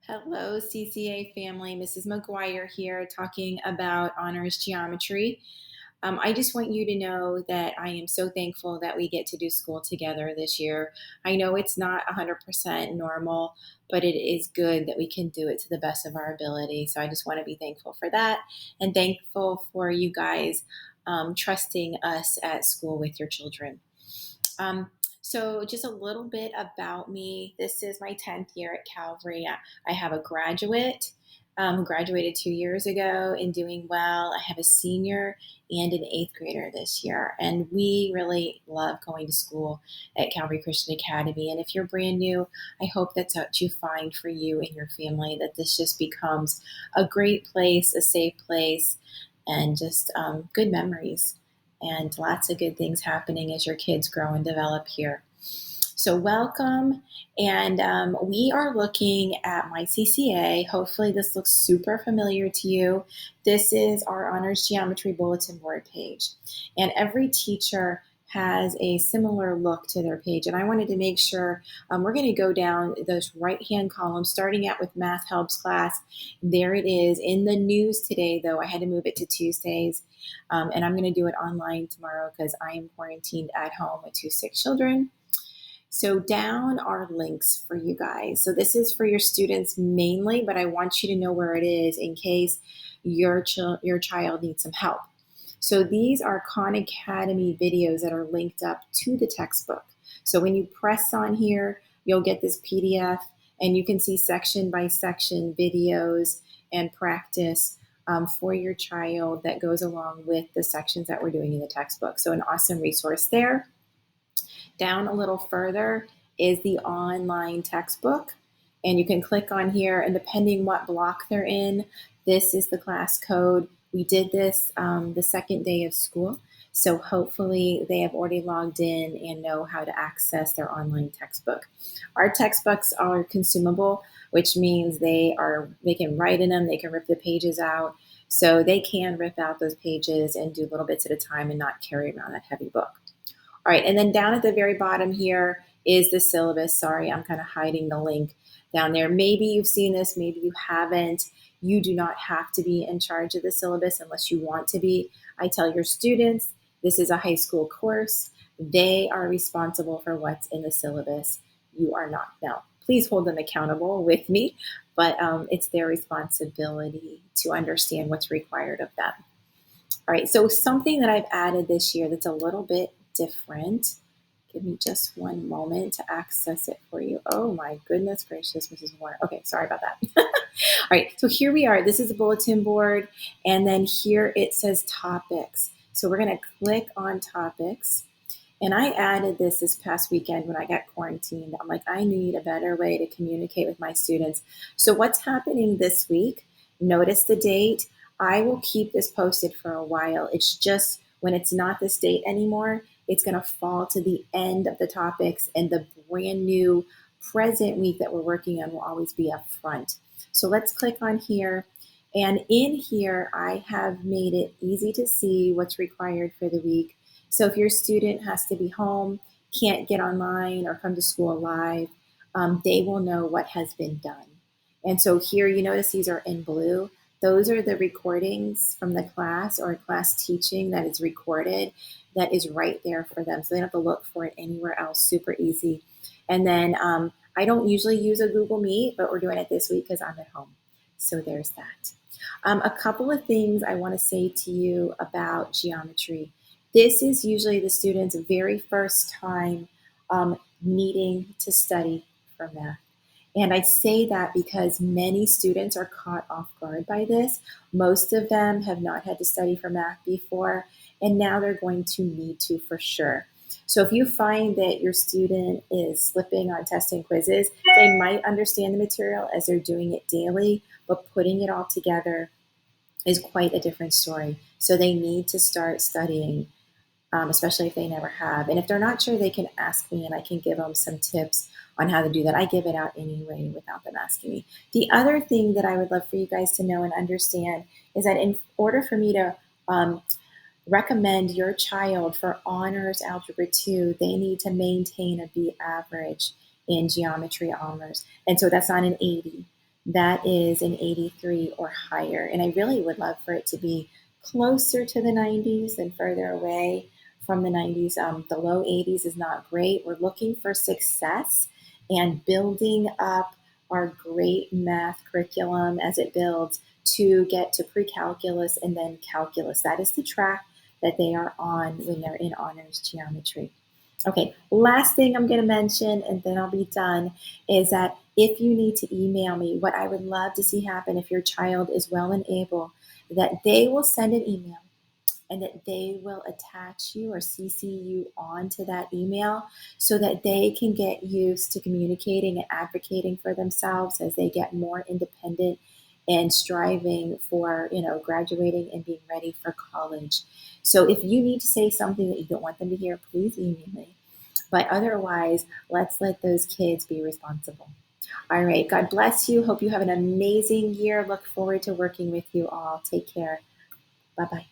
Hello, CCA family. Mrs. McGuire here talking about honors geometry. I just want you to know that I am so thankful that we get to do school together this year. I know it's not 100% normal, but it is good that we can do it to the best of our ability. So I just want to be thankful for that and thankful for you guys trusting us at school with your children. Um, so, just a little bit about me. This is my 10th year at Calvary. I have a graduate who graduated 2 years ago and doing well. I have a senior and an eighth grader this year. And we really love going to school at Calvary Christian Academy. And if you're brand new, I hope that's what you find for you and your family, that this just becomes a great place, a safe place, and just good memories and lots of good things happening as your kids grow and develop here. So, welcome. And we are looking at my CCA. Hopefully, this looks super familiar to you. This is our Honors Geometry Bulletin Board page. And every teacher has a similar look to their page. And I wanted to make sure we're going to go down those right hand columns, starting out with Math Helps class. There it is. In the news today, though, I had to move it to Tuesdays. And I'm going to do it online tomorrow because I am quarantined at home with two sick children. So down are links for you guys. So this is for your students mainly, but I want you to know where it is in case your child needs some help. So these are Khan Academy videos that are linked up to the textbook. So when you press on here, you'll get this PDF and you can see section by section videos and practice for your child that goes along with the sections that we're doing in the textbook. So an awesome resource there. Down a little further is the online textbook. And you can click on here, and depending what block they're in, this is the class code. We did this the second day of school. So hopefully they have already logged in and know how to access their online textbook. Our textbooks are consumable, which means they can write in them, they can rip the pages out. So they can rip out those pages and do little bits at a time and not carry around that heavy book. All right, and then down at the very bottom here is the syllabus. Sorry, I'm kind of hiding the link down there. Maybe you've seen this, maybe you haven't. You do not have to be in charge of the syllabus unless you want to be. I tell your students, this is a high school course. They are responsible for what's in the syllabus. You are not. Now, please hold them accountable with me, but it's their responsibility to understand what's required of them. All right, so something that I've added this year that's a little bit different. Give me just one moment to access it for you. Oh my goodness gracious, Mrs. Warner. Okay, sorry about that. All right, so here we are. This is a bulletin board, and then here it says topics. So we're going to click on topics. And I added this past weekend when I got quarantined. I'm like, I need a better way to communicate with my students. So what's happening this week? Notice the date. I will keep this posted for a while. It's just when it's not this date anymore, it's going to fall to the end of the topics, and the brand new present week that we're working on will always be up front. So let's click on here. And in here, I have made it easy to see what's required for the week. So if your student has to be home, can't get online or come to school live, they will know what has been done. And so here, you notice these are in blue. Those are the recordings from the class or class teaching that is recorded that is right there for them. So they don't have to look for it anywhere else, super easy. And then I don't usually use a Google Meet, but we're doing it this week because I'm at home. So there's that. A couple of things I want to say to you about geometry. This is usually the student's very first time needing to study for math. And I say that because many students are caught off guard by this. Most of them have not had to study for math before, and now they're going to need to for sure. So if you find that your student is slipping on tests and quizzes, they might understand the material as they're doing it daily, but putting it all together is quite a different story. So they need to start studying, especially if they never have. And if they're not sure, they can ask me and I can give them some tips on how to do that. I give it out anyway without them asking me. The other thing that I would love for you guys to know and understand is that in order for me to recommend your child for honors algebra 2, they need to maintain a B average in geometry honors. And so that's not an 80. that is an 83 or higher. And I really would love for it to be closer to the 90s than further away from the 90s. The low 80s is not great. We're looking for success and building up our great math curriculum as it builds to get to pre-calculus and then calculus. That is the track that they are on when they're in honors geometry. Okay, last thing I'm going to mention, and then I'll be done, is that if you need to email me, what I would love to see happen if your child is well and able, that they will send an email and that they will attach you or CC you onto that email so that they can get used to communicating and advocating for themselves as they get more independent and striving for, graduating and being ready for college. So if you need to say something that you don't want them to hear, please email me. But otherwise, let's let those kids be responsible. All right. God bless you. Hope you have an amazing year. Look forward to working with you all. Take care. Bye bye.